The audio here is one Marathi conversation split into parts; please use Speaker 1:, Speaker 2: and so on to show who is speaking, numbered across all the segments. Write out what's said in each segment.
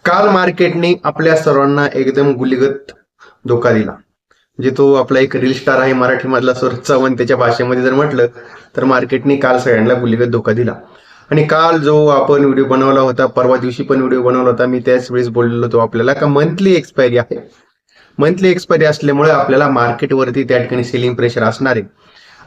Speaker 1: काल मार्केटने आपल्या सर्वांना एकदम गुलीगत धोका दिला. म्हणजे तो आपला एक रील स्टार आहे मराठी मधला सूरज चव्हाण, त्याच्या भाषेमध्ये जर म्हटलं तर मार्केटने काल सगळ्यांना गुलीगत धोका दिला. आणि काल जो आपण व्हिडिओ बनवला होता, परवा दिवशी पण व्हिडिओ बनवला होता, मी त्याच वेळेस बोललेलो होतो आपल्याला का मंथली एक्सपायरी आहे. मंथली एक्सपायरी असल्यामुळे आपल्याला मार्केटवरती त्या ठिकाणी सेलिंग प्रेशर असणार आहे.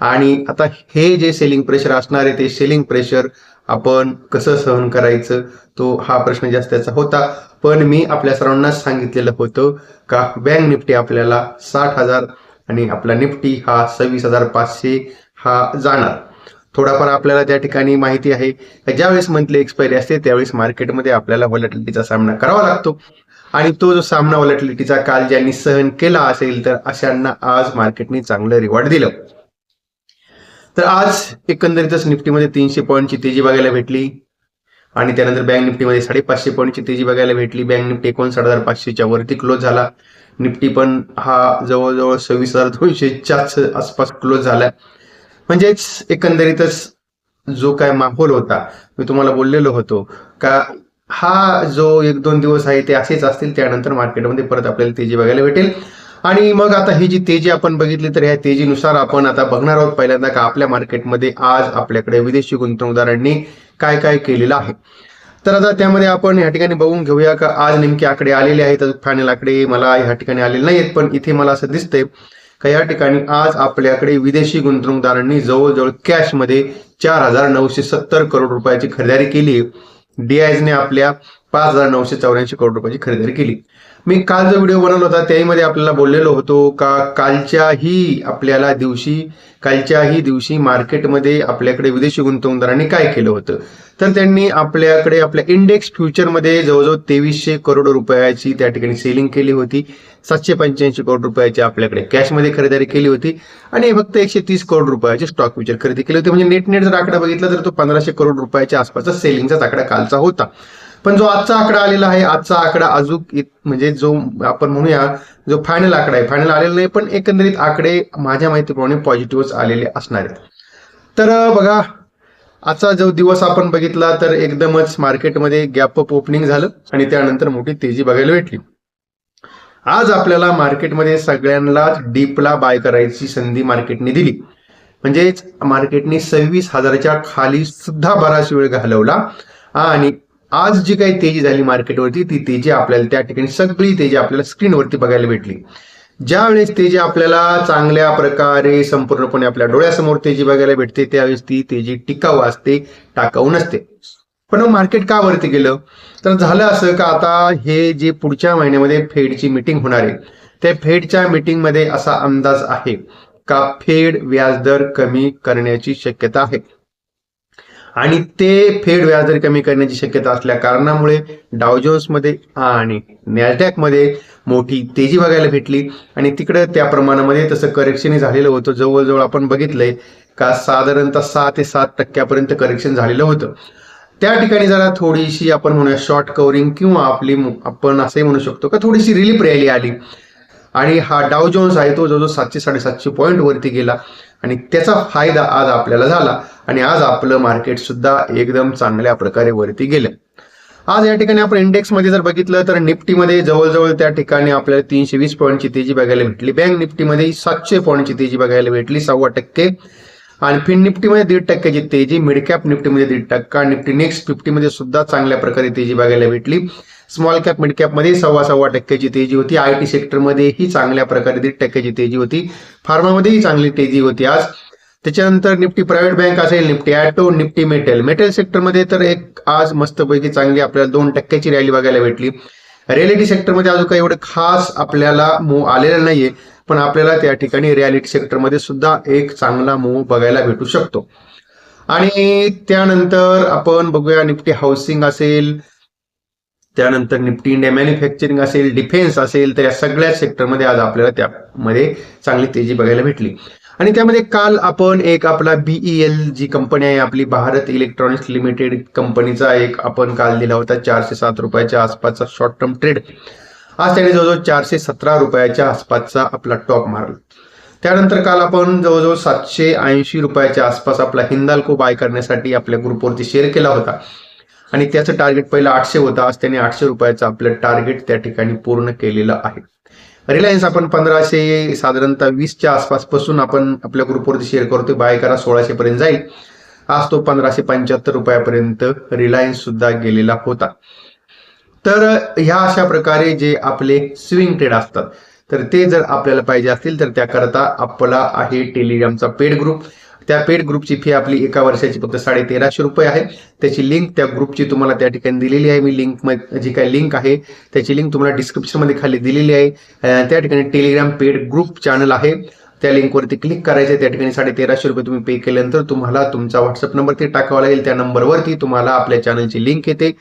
Speaker 1: आणि आता हे जे सेलिंग प्रेशर असणार आहे ते सेलिंग प्रेशर आपण कसं सहन करायचं, तो हा प्रश्न जास्त त्याचा होता. पण मी आपल्या सर्वांना सांगितलेलं होतं का बँक निफ्टी आपल्याला 60,000 आणि आपला निफ्टी हा 26,500 हा जाणार. थोडाफार आपल्याला त्या ठिकाणी माहिती आहे ज्यावेळेस मंथली एक्सपायरी असते त्यावेळेस मार्केटमध्ये आपल्याला व्हॉलॅटिलिटीचा सामना करावा लागतो. आणि तो जो सामना व्हॉलॅटिलिटीचा काल ज्यांनी सहन केला असेल तर अशांना आज मार्केटने चांगलं रिवॉर्ड दिलं. तर आज एकंदरीतच निफ्टीमध्ये 300 पॉईंटची तेजी बघायला भेटली आणि त्यानंतर बँक निफ्टीमध्ये 550 पॉईंटची तेजी बघायला भेटली. बँक निफ्टी 59,500च्या वरती क्लोज झाला. निफ्टी पण हा जवळजवळ 26,200च्या आसपास क्लोज झाला. म्हणजेच एकंदरीतच जो काय माहोल होता, मी तुम्हाला बोललेलो होतो का हा जो 1-2 दिवस आहे ते असेच असतील, त्यानंतर मार्केटमध्ये परत आपल्याला तेजी बघायला भेटेल. आणि मग आता ही जी तेजी आपण बघितली तर ह्या तेजीनुसार आपण आता बघणार आहोत पहिल्यांदा का आपल्या मार्केटमध्ये आज आपल्याकडे विदेशी गुंतवणूकदारांनी काय काय केलेलं आहे. तर आता त्यामध्ये आपण ह्या ठिकाणी बघून घेऊया का आज नेमके आकडे आलेले आहेत. फायनल आकडे मला ह्या ठिकाणी आलेले नाहीत, पण इथे मला असं दिसतंय का या ठिकाणी आज आपल्याकडे विदेशी गुंतवणूकदारांनी जवळजवळ कॅशमध्ये 4,970 करोड रुपयाची खरेदी केली. डीआयजने आपल्या 5,984 करोड रुपयाची खरेदी केली. मी काल जो व्हिडिओ बनवला होता त्यामध्ये आपल्याला बोललेलो होतो का कालच्याही दिवशी मार्केटमध्ये आपल्याकडे विदेशी गुंतवणूकदारांनी काय केलं होतं. तर त्यांनी आपल्याकडे आपल्या इंडेक्स फ्युचरमध्ये जवळजवळ 2,300 करोड रुपयाची त्या ठिकाणी सेलिंग केली होती. 785 करोड रुपयाची आपल्याकडे कॅशमध्ये खरेदी केली होती आणि फक्त 130 करोड रुपयाची स्टॉक फ्युचर खरेदी केली होती. म्हणजे नेट जर आकडा बघितला तर तो 1,500 करोड रुपयाच्या आसपासचा सेलिंगचा आकडा कालचा होता. पण जो आजचा आकडा आलेला आहे, आजचा आकडा अजून म्हणजे जो आपण म्हणूया जो फायनल आकडा आहे, फायनल आलेला नाही पण एकंदरीत आकडे माझ्या माहितीप्रमाणे पॉझिटिव्ह आलेले असणार आहेत. तर बघा आजचा जो दिवस आपण बघितला तर एकदमच मार्केटमध्ये गॅप अप ओपनिंग झालं आणि त्यानंतर मोठी तेजी बघायला भेटली. आज आपल्याला मार्केटमध्ये सगळ्यांनाच डीपला बाय करायची संधी मार्केटने दिली. म्हणजेच मार्केटने 26,000च्या खाली सुद्धा बराच वेळ घालवला आणि आज जी काही तेजी झाली मार्केटवरती ती तेजी आपल्याला त्या ठिकाणी सगळी तेजी आपल्याला स्क्रीनवरती बघायला भेटली. ज्या वेळेस तेजी आपल्याला चांगल्या प्रकारे संपूर्णपणे आपल्या डोळ्यासमोर तेजी बघायला भेटते त्यावेळेस ती तेजी टिकाऊ असते, टाकाऊ नसते. पण मार्केट का वरती गेलं तर झालं असं का आता हे जे पुढच्या महिन्यामध्ये फेडची मीटिंग होणार आहे त्या फेडच्या मीटिंगमध्ये असा अंदाज आहे का फेड व्याजदर कमी करण्याची शक्यता आहे. आणि ते फेड व्याजदर कमी करण्याची शक्यता असल्या कारणामुळे डाव जोन्समध्ये आणि नॅसडॅक मध्ये मोठी तेजी बघायला भेटली आणि तिकडे त्या प्रमाणामध्ये तसं करेक्शन झालेलं होतं. जवळजवळ आपण बघितलंय का साधारणतः 6 ते 7% करेक्शन झालेलं होतं. त्या ठिकाणी जरा थोडीशी आपण म्हणूया शॉर्ट कव्हरिंग किंवा आपण असंही म्हणू शकतो का थोडीशी रिलीफ रॅली आली आणि हा डाव जोन्स आहे तो जवळजवळ 700-750 पॉईंट वरती गेला आणि त्याचा फायदा आज आपल्याला झाला आणि आज आपलं मार्केट सुद्धा एकदम चांगल्या प्रकारे वरती गेलं. आज या ठिकाणी आपण इंडेक्समध्ये जर बघितलं तर निफ्टीमध्ये जवळजवळ त्या ठिकाणी आपल्याला 320 पॉईंटची तेजी बघायला भेटली. बँक निफ्टीमध्ये 700 पॉईंटची तेजी बघायला भेटली 1.25% आणि फिन निफ्टीमध्ये 1.5%ची तेजी. मिड कॅप निफ्टीमध्ये 1.5%. निफ्टी नेक्स्ट 50 मध्ये सुद्धा चांगल्या प्रकारे तेजी बघायला भेटली. स्मॉल कॅप मिड कॅप मध्ये 1.25%ची तेजी होती. आयटी सेक्टरमध्येही चांगल्या प्रकारे 1.5%ची तेजी होती. फार्मामध्येही चांगली तेजी होती आज. त्याच्यानंतर निफ्टी प्रायव्हेट बँक असेल, निफ्टी ॲटो, निफ्टी मेटल सेक्टरमध्ये तर एक आज मस्तपैकी चांगली आपल्याला 2%ची रॅली बघायला भेटली. रिअलिटी सेक्टरमध्ये अजून काही एवढं खास आपल्याला मूव आलेलं नाहीये पण आपल्याला त्या ठिकाणी रिअलिटी सेक्टरमध्ये सुद्धा एक चांगला मूव बघायला भेटू शकतो. आणि त्यानंतर आपण बघूया निफ्टी हाऊसिंग असेल, त्यानंतर निफ्टी इंडिया मॅन्युफॅक्चरिंग असेल, डिफेन्स असेल, तर या सगळ्या सेक्टरमध्ये आज आपल्याला त्यामध्ये चांगली तेजी बघायला भेटली. आणि त्यामध्ये काल आपण एक आपला BEL जी कंपनी आहे आपली भारत इलेक्ट्रॉनिक्स लिमिटेड कंपनीचा एक आपण काल दिला होता 407 रुपयाच्या आसपासचा शॉर्ट टर्म ट्रेड. आज त्याने जवळजवळ 417 रुपयाच्या आसपासचा आपला टॉप मारला. त्यानंतर काल आपण जवळजवळ 780 रुपयाच्या आसपास आपला हिंदाल्को बाय करण्यासाठी आपल्या ग्रुपवरती शेअर केला होता आणि त्याचं टार्गेट पहिलं 800 होतं, आज त्याने 800 रुपयाचं आपलं टार्गेट त्या ठिकाणी पूर्ण केलेलं आहे. रिलायन्स आपण 1500 साधारणतः 20च्या आसपास पासून आपण आपल्या ग्रुपवरती शेअर करतोय, बाय करा 1600 पर्यंत जाईल. आज तो 1575 रुपयापर्यंत रिलायन्स सुद्धा गेलेला होता. तर ह्या अशा प्रकारे जे आपले स्विंग ट्रेड असतात तर ते जर आपल्याला पाहिजे असतील तर त्याकरता आपला आहे टेलिग्रामचा पेड ग्रुप. त्या पेड ग्रुपची फी आपली एका वर्षाची फक्त 1350 रुपये आहे. त्याची लिंक त्या ग्रुपची तुम्हाला त्या ठिकाणी दिलेली आहे. मी लिंक जी काही लिंक आहे त्याची लिंक तुम्हाला डिस्क्रिप्शनमध्ये खाली दिलेली आहे. त्या ठिकाणी टेलिग्राम पेड ग्रुप चॅनल आहे, त्या लिंकवरती क्लिक करायचं. त्या ठिकाणी 1350 रुपये तुम्ही पे केल्यानंतर तुम्हाला तुमचा व्हॉट्सअप नंबर ते टाकावा लागेल. त्या नंबरवरती तुम्हाला आपल्या चॅनलची लिंक येते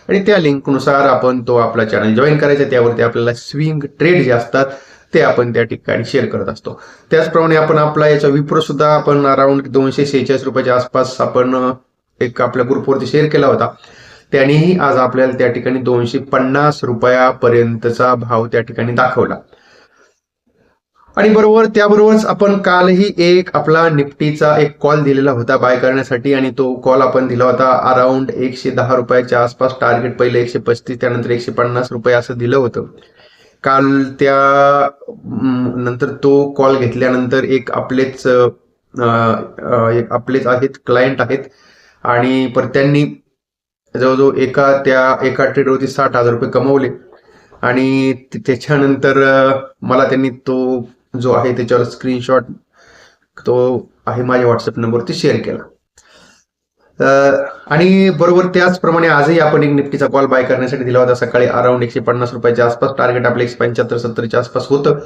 Speaker 1: आणि त्या लिंकनुसार आपण तो आपला चॅनल जॉईन करायचा. त्यावरती आपल्याला स्विंग ट्रेड जे असतात ते आपण त्या ठिकाणी शेअर करत असतो. त्याचप्रमाणे आपण आपला याचा विप्रो सुद्धा आपण अराउंड 246 रुपयाच्या आसपास आपण एक आपल्या ग्रुपवरती शेअर केला होता. त्यानेही आज आपल्याला त्या ठिकाणी 250 रुपयापर्यंतचा भाव त्या ठिकाणी दाखवला. आणि त्याबरोबरच आपण कालही एक आपला निफ्टीचा एक कॉल दिलेला होता बाय करण्यासाठी आणि तो कॉल आपण दिला होता अराउंड 110 रुपयाच्या आसपास. टार्गेट पहिले 135 त्यानंतर 150 रुपये असं दिलं होतं. काल त्या नंतर तो कॉल घेतल्यानंतर एक आपलेच आहेत क्लायंट आहेत आणि त्यांनी जवळजवळ एका ट्रेडवरती 60,000 रुपये कमवले आणि त्याच्यानंतर मला त्यांनी तो जो आहे त्याच्यावर स्क्रीनशॉट तो आहे माझ्या व्हॉट्सअप नंबरवरती शेअर केला. आणि बरोबर त्याचप्रमाणे आजही आपण एक निफ्टीचा कॉल बाय करण्यासाठी दिला होता सकाळी अराउंड 150 रुपयाच्या आसपास. टार्गेट आपलं 175-70च्या आसपास होतं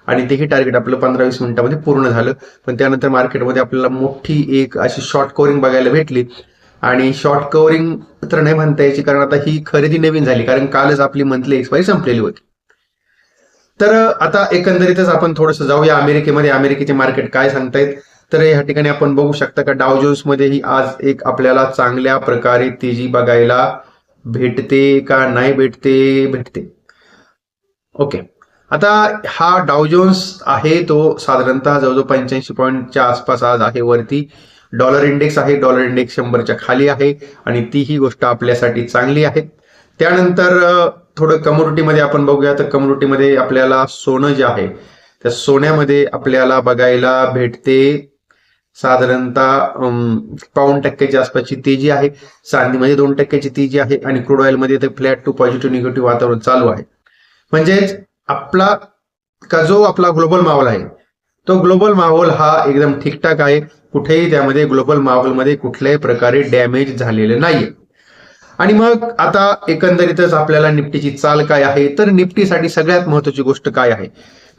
Speaker 1: आणि तेही टार्गेट आपलं 15-20 मिनिटांमध्ये पूर्ण झालं. पण त्यानंतर मार्केटमध्ये आपल्याला मोठी एक अशी शॉर्ट कव्हरिंग बघायला भेटली आणि शॉर्ट कव्हरिंग तर नाही म्हणता यायची कारण आता ही खरेदी नवीन झाली कारण कालच आपली मंथली एक्सपायरी संपलेली होती. तर आता एकंदरीतच आपण थोडंसं जाऊया अमेरिकेचे मार्केट काय सांगतायत. तर या ठिकाणी आपण बघू शकता का डाव जोन्स मध्येही आज एक आपल्याला चांगल्या प्रकारे तेजी बघायला भेटते का नाही भेटते. ओके, आता हा डाव जोन्स आहे तो साधारणतः जवळजवळ 85 पॉईंटच्या आसपास आज आहे वरती. डॉलर इंडेक्स आहे, डॉलर इंडेक्स 100च्या खाली आहे आणि तीही गोष्ट आपल्यासाठी चांगली आहे. त्यानंतर थोडं कमोडिटीमध्ये आपण बघूया तर कमोडिटीमध्ये आपल्याला सोनं जे आहे त्या सोन्यामध्ये आपल्याला बघायला भेटते साधारणतः 1% आसपासची तेजी आहे. चांदीमध्ये 2% तेजी आहे आणि क्रूड ऑइल मध्ये तर फ्लॅट टू पॉझिटिव्ह निगेटिव्ह वातावरण चालू आहे. म्हणजेच जो आपला ग्लोबल माहोल आहे तो ग्लोबल माहोल हा एकदम ठीकठाक आहे. कुठेही त्यामध्ये ग्लोबल माहोलमध्ये कुठल्याही प्रकारे डॅमेज झालेले नाहीये. आणि मग आता एकंदरीतच आपल्याला निफ्टीची चाल काय आहे तर निफ्टीसाठी सगळ्यात महत्वाची गोष्ट काय आहे.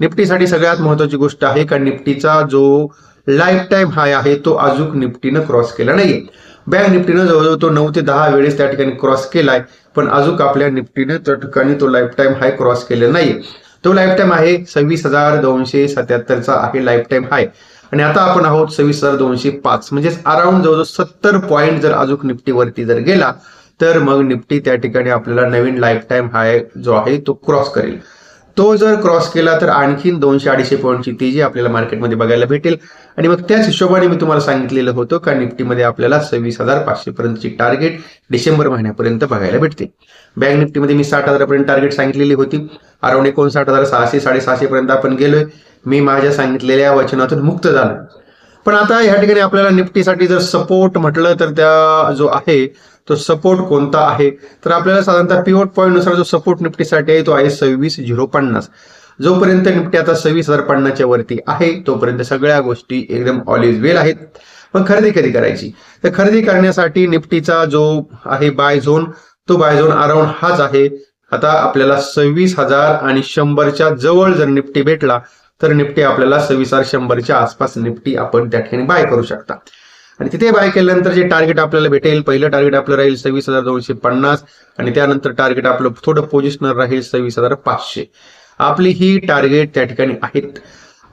Speaker 1: निफ्टीसाठी सगळ्यात महत्वाची गोष्ट आहे का निफ्टीचा जो लाईफ टाईम हाय आहे तो अजून निफ्टीनं क्रॉस केला नाहीये. बँक निफ्टीनं जवळजवळ तो 9 ते 10 वेळेस त्या ठिकाणी क्रॉस केलाय पण अजून आपल्या निफ्टीनं त्या ठिकाणी तो लाईफ टाईम हाय क्रॉस केलेला नाहीये. तो लाईफ टाईम आहे 26,277चा आहे लाईफ टाईम हाय आणि आता आपण आहोत 26,205 म्हणजेच अराउंड जवळजवळ 70 पॉईंट जर अजून निफ्टीवरती जर गेला तर मग निफ्टी त्या ठिकाणी आपल्याला नवीन लाईफ टाईम हाय जो आहे तो क्रॉस करेल. तो जर क्रॉस केला तर आणखीन 200-250 पॉईंटची तेजी आपल्याला मार्केटमध्ये बघायला भेटेल. आणि मग त्याच हिशोबाने मी तुम्हाला सांगितलेलं होतं का निफ्टीमध्ये आपल्याला 26,500 पर्यंतची टार्गेट डिसेंबर महिन्यापर्यंत बघायला भेटते. बँक निफ्टीमध्ये मी 60,000 पर्यंत टार्गेट सांगितलेली होती. अराउंड 59,600-650 पर्यंत आपण गेलोय. मी माझ्या सांगितलेल्या वचनातून मुक्त झालो. पण आता या ठिकाणी आपल्याला निफ्टीसाठी जर सपोर्ट म्हटलं तर त्या जो आहे तो सपोर्ट कोणता आहे तर आपल्याला साधारणतः पिव्होट पॉईंट नुसार जो सपोर्ट निफ्टीसाठी आहे तो आहे 26,050. जोपर्यंत निफ्टी आता 26,050च्या वरती आहे तोपर्यंत सगळ्या गोष्टी एकदम ऑल इज वेल आहेत. मग खरेदी कधी करायची तर खरेदी करण्यासाठी निफ्टीचा जो आहे बाय झोन तो बाय झोन अराउंड हाच आहे. आता आपल्याला 26,000 आणि 100च्या जवळ जर निफ्टी भेटला तर निफ्टी आपल्याला 26,100च्या आसपास निफ्टी आपण त्या ठिकाणी बाय करू शकता. आणि तिथे बाय केल्यानंतर जे टार्गेट आपल्याला भेटेल पहिलं टार्गेट आपलं राहील 26,250 आणि त्यानंतर टार्गेट आपलं थोडं पोझिशनर राहील 26,500. आपली ही टार्गेट त्या ठिकाणी आहेत.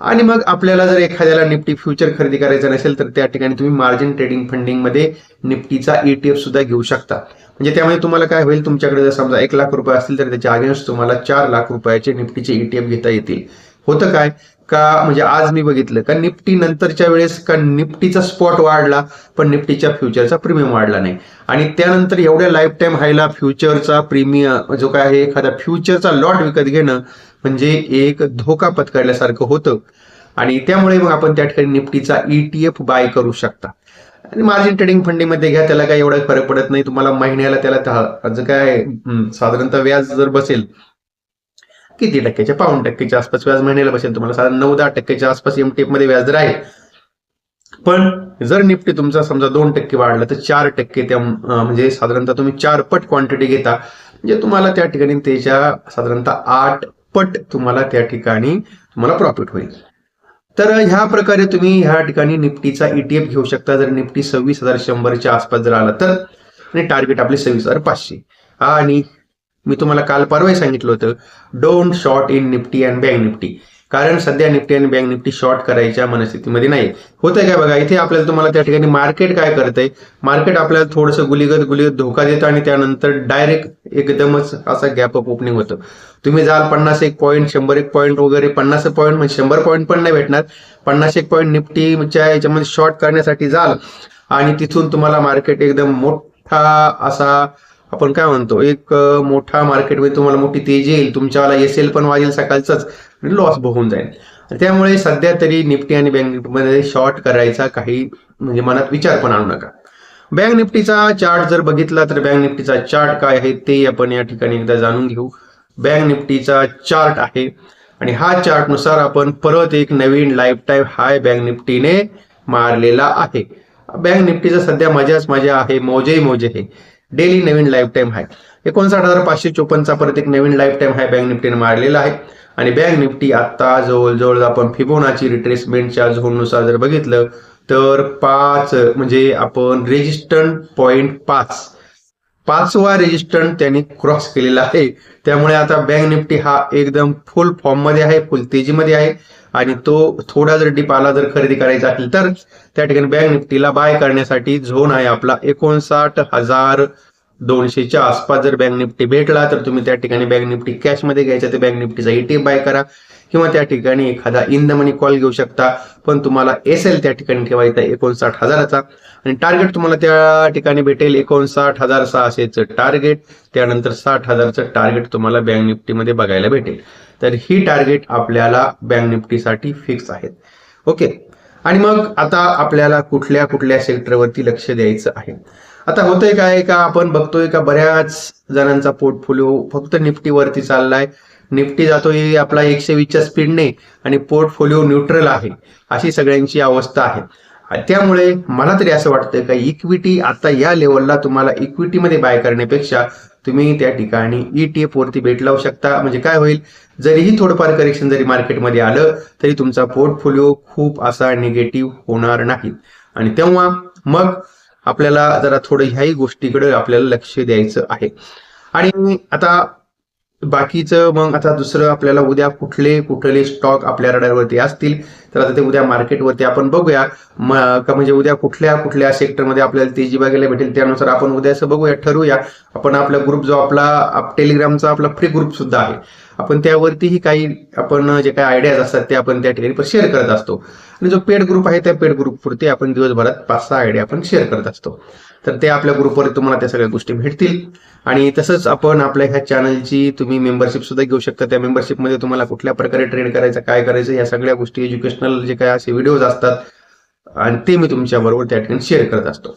Speaker 1: आणि मग आपल्याला जर एखाद्याला निफ्टी फ्युचर खरेदी करायचं नसेल तर त्या ठिकाणी तुम्ही मार्जिन ट्रेडिंग फंडिंग मध्ये निफ्टीचा ETF सुद्धा घेऊ शकता. म्हणजे त्यामध्ये तुम्हाला काय होईल तुमच्याकडे जर समजा 1 लाख रुपये असतील तर त्याच्या अगेन्स्ट तुम्हाला 4 लाख रुपयाचे निफ्टीचे ETF घेता येतील. होतं काय का म्हणजे आज मी बघितलं का निफ्टी नंतरच्या वेळेस का निफ्टीचा स्पॉट वाढला पण निफ्टीच्या फ्युचरचा प्रीमियम वाढला नाही, आणि त्यानंतर एवढ्या लाईफ टाईम हायला फ्युचरचा प्रीमियम जो काय आहे, एखादा फ्युचरचा लॉट विकत घेणं म्हणजे एक धोका पत्करल्यासारखं होतं, आणि त्यामुळे मग आपण त्या ठिकाणी निफ्टीचा ETF बाय करू शकता. आणि मार्जिन ट्रेडिंग फंडीमध्ये घ्या, त्याला काही एवढा फरक पडत नाही. तुम्हाला महिन्याला त्याला काय साधारणतः व्याज जर बसेल किती टक्क्याच्या, 5% आसपास व्याज महिन्याला बसेल तुम्हाला, साधारण 9-10% आसपास MTF मध्ये व्याज दर आहे. पण जर निफ्टी तुमचा समजा 2% वाढला तर 4% त्या म्हणजे साधारणतः तुम्ही 4 पट क्वांटिटी घेता, म्हणजे तुम्हाला त्या ठिकाणी त्याच्या साधारणतः 8 पट तुम्हाला त्या ठिकाणी तुम्हाला प्रॉफिट होईल. तर ह्या प्रकारे तुम्ही ह्या ठिकाणी निफ्टीचा ETF घेऊ शकता. जर निफ्टी 26,100च्या आसपास जर आला तर, आणि टार्गेट आपले 26,500. आणि मी तुम्हाला काल परवाही सांगितलं होतं, don't short in Nifty and bank Nifty, कारण सध्या निफ्टी आणि बँक निफ्टी शॉर्ट करायच्या मनस्थितीमध्ये नाही. होतंय काय बघा, इथे आपल्याला तुम्हाला त्या ठिकाणी मार्केट काय करतंय, मार्केट आपल्याला थोडंसं गुलीगत धोका देतं आणि त्यानंतर डायरेक्ट एकदमच असा गॅप अप ओपनिंग होतं. तुम्ही जाल 51 पॉईंट, 101 पॉईंट वगैरे, 50 पॉईंट म्हणजे 100 पॉईंट पण नाही भेटणार, 51 पॉईंट निफ्टीच्या याच्यामध्ये शॉर्ट करण्यासाठी जाल आणि तिथून तुम्हाला मार्केट एकदम मोठा असा आपण काय म्हणतो, एक मोठा मार्केटमध्ये तुम्हाला मोठी तेजी येईल, तुमच्यावाला SL पण वाजेल सकाळचंच, लॉस बघून जाईल. त्यामुळे सध्या तरी निफ्टी आणि बँक निफ्टीमध्ये शॉर्ट करायचा काही म्हणजे मनात विचार पण आणू नका. बँक निफ्टीचा चार्ट जर बघितला तर बँक निफ्टीचा चार्ट काय आहे ते आपण या ठिकाणी एकदा जाणून घेऊ. बँक निफ्टीचा चार्ट आहे आणि हा चार्ट नुसार आपण परत एक नवीन लाईफ टाईम हाय बँक निफ्टीने मारलेला आहे. बँक निफ्टीचा सध्या मजाच मजा आहे, मौजे मौजे आहे. डेली नवीन लाईफ टाईम हाय 59,554चा परत एक नवीन लाईफ टाईम हाय बँक निफ्टीने मारलेला आहे. आणि बँक निफ्टी आता जवळजवळ आपण फिबोनाची रिट्रेसमेंटच्या झोननुसार जर बघितलं तर 5 म्हणजे आपण रेजिस्टंट पॉईंट 5वा रेजिस्टंट त्यांनी क्रॉस केलेला आहे. त्यामुळे आता बँक निफ्टी हा एकदम फुल फॉर्म मध्ये आहे, फुल तेजीमध्ये आहे, आणि तो थोडा जर डिप आला जर खरेदी करायचा असेल तर त्या ठिकाणी बँक निफ्टीला बाय करण्यासाठी झोन आहे आपला 59,200च्या आसपास. जर बँक निफ्टी भेटला तर तुम्ही त्या ठिकाणी बँक निफ्टी कॅश मध्ये घ्यायचा, ते बँक निफ्टीचा ETF बाय करा, किंवा त्या ठिकाणी एखादा इन द मनी कॉल घेऊ शकता. पण तुम्हाला SL त्या ठिकाणी ठेवायचा 59,000चा, आणि टार्गेट तुम्हाला त्या ठिकाणी भेटेल 59,600चं टार्गेट, त्यानंतर 60,000चं टार्गेट तुम्हाला बँक निफ्टीमध्ये बघायला भेटेल. तर ही टार्गेट आपल्याला बँक निफ्टीसाठी फिक्स आहेत. ओके, आणि मग आता आपल्याला कुठल्या कुठल्या सेक्टरवरती लक्ष द्यायचं आहे. आता होतंय काय का आपण बघतोय का बऱ्याच जणांचा पोर्टफोलिओ फक्त निफ्टीवरती चाललाय, निफ्टी जातोय आपला 120च्या स्पीडने आणि पोर्टफोलिओ न्यूट्रल आहे, अशी सगळ्यांची अवस्था आहे. त्यामुळे मला तरी असं वाटतं का इक्विटी आता या लेवलला तुम्हाला इक्विटीमध्ये बाय करण्यापेक्षा तुम्ही त्या ठिकाणी ETF वरती बेट लावू शकता. म्हणजे काय होईल, जरीही थोडंफार करेक्शन जरी मार्केटमध्ये आलं तरी तुमचा पोर्टफोलिओ खूप असा निगेटिव्ह होणार नाही, आणि तेव्हा मग आपल्याला जरा थोडं ह्याही गोष्टीकडे आपल्याला लक्ष द्यायचं आहे. आणि आता बाकीचं मग आता दुसरं आपल्याला उद्या कुठले स्टॉक आपल्या रडारवरती असतील तर आता ते उद्या मार्केटवरती आपण बघूया का, म्हणजे उद्या कुठल्या सेक्टरमध्ये आपल्याला तेजी बघायला भेटेल त्यानुसार आपण उद्या असं बघूया, ठरवूया. आपण आपला ग्रुप जो आपला टेलिग्रामचा आपला फ्री ग्रुप सुद्धा आहे, आपण त्यावरतीही काही आपण जे काही आयडियाज असतात ते आपण त्या ठिकाणी शेअर करत असतो. आणि जो पेड ग्रुप आहे त्या पेड ग्रुपवरती आपण दिवसभरात 5-6 आयडिया आपण शेअर करत असतो. तर ते आपल्या ग्रुपवर तुम्हाला त्या सगळ्या गोष्टी भेटतील. आणि तसंच आपण आपल्या ह्या चॅनलची तुम्ही मेंबरशिप सुद्धा घेऊ शकता. त्या मेंबरशिपमध्ये तुम्हाला कुठल्या प्रकारे ट्रेड करायचं, काय करायचं, या सगळ्या गोष्टी एज्युकेशनल जे काय असे व्हिडिओज असतात आणि ते मी तुमच्या बरोबर त्या ठिकाणी शेअर करत असतो.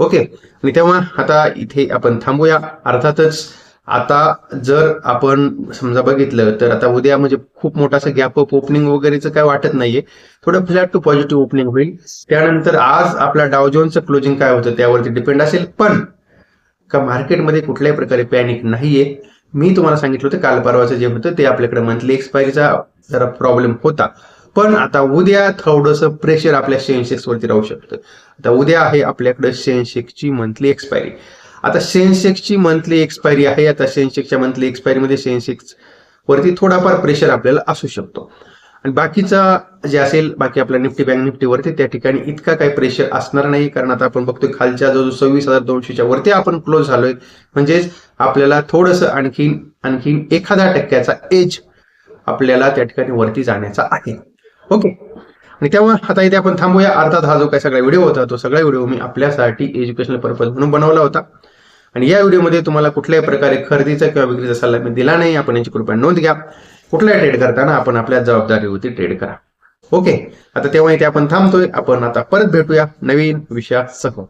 Speaker 1: ओके, आणि तेव्हा आता इथे आपण थांबूया. अर्थातच आता जर आपण समजा बघितलं तर आता उद्या म्हणजे खूप मोठा असं गॅप अप ओपनिंग वगैरेचं काय वाटत नाहीये, थोडं फ्लॅट टू पॉझिटिव्ह ओपनिंग होईल. त्यानंतर आज आपला डाव जोन्सचं क्लोजिंग काय होतं त्यावरती डिपेंड असेल, पण का मार्केटमध्ये कुठल्याही प्रकारे पॅनिक नाहीये. मी तुम्हाला सांगितलं होतं काल परवाचं जे होतं ते आपल्याकडे मंथली एक्सपायरीचा जरा प्रॉब्लेम होता, पण आता उद्या थोडंसं प्रेशर आपल्या सेन्सेक्स वरती राहू शकतं. आता उद्या आहे आपल्याकडे सेन्सेक्सची मंथली एक्सपायरी. आता सेन्सेक्सची मंथली एक्सपायरी आहे, आता सेन्सेक्सच्या मंथली एक्सपायरीमध्ये सेन्सेक्स वरती थोडाफार प्रेशर आपल्याला असू शकतो. आणि बाकीचा जे असेल बाकी आपल्या निफ्टी बँक निफ्टीवरती त्या ठिकाणी इतका काही प्रेशर असणार नाही, कारण आता आपण बघतोय खालच्या जो 26,200च्या वरती आपण क्लोज झालोय, म्हणजेच आपल्याला थोडंसं आणखीन 1% एज आपल्याला त्या ठिकाणी वरती जाण्याचा आहे. ओके. आणि तेव्हा आता इथे आपण थांबूया. अर्थात हा जो काही सगळा व्हिडिओ होता तो सगळा व्हिडिओ मी आपल्यासाठी एज्युकेशनल पर्पज म्हणून बनवला होता. आणि या व्हिडिओमध्ये तुम्हाला कुठल्याही प्रकारे खरेदीचा किंवा विक्रीचा सल्ला मी दिला नाही. आपण याची कृपया नोंद घ्या. कुठलाही ट्रेड करताना आपण आपल्या जबाबदारीवरती ट्रेड करा. ओके. आता तेव्हा इथे आपण थांबतोय. आपण आता परत भेटूया नवीन विषयासह.